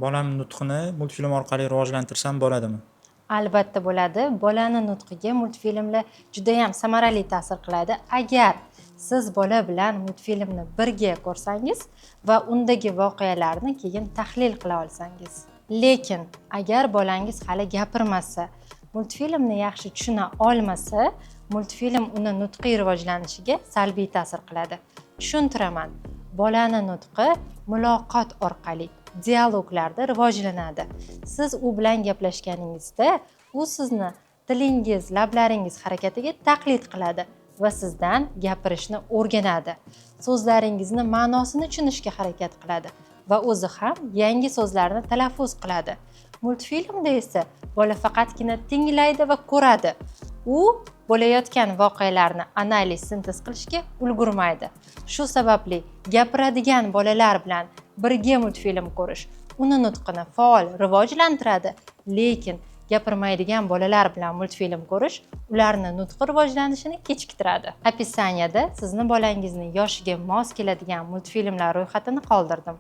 Bolam nutqini multfilm orqali rivojlantirsam bo'ladimi? Albatta bo'ladi. Bolani nutqiga multfilmlar juda ham samarali ta'sir qiladi. Agar siz bola bilan multfilmni birga ko'rsangiz va undagi voqealarni keyin tahlil qila olsangiz. Lekin agar bolangiz hali gapirmasa, multfilmni yaxshi tushuna olmasa, multfilm uni nutqiy rivojlanishiga salbiy ta'sir qiladi. Tushuntiraman. Bolani nutqi muloqot orqali dialoglarda rivojlanadi. Siz u bilan gaplashganingizda, u sizni tilingiz, lablaringiz harakatiga taqlid qiladi va sizdan gapirishni o'rganadi. So'zlaringizni ma'nosini tushunishga harakat qiladi va o'zi ham yangi so'zlarni talaffuz qiladi. Multfilmda esa bola faqatgina tinglaydi va ko'radi. U bo'layotgan voqealarni analiz, sintez qilishga ulgurmaydi. Shu sababli gapiradigan bolalar bilan birga multfilm ko'rish uni nutqini faol rivojlantiradi, lekin gapirmaydigan bolalar bilan multfilm ko'rish ularni nutqi rivojlanishini kechiktiradi. Opisaniyada sizni bolangizni yoshiga mos keladigan multfilmlar ro'yxatini qoldirdim.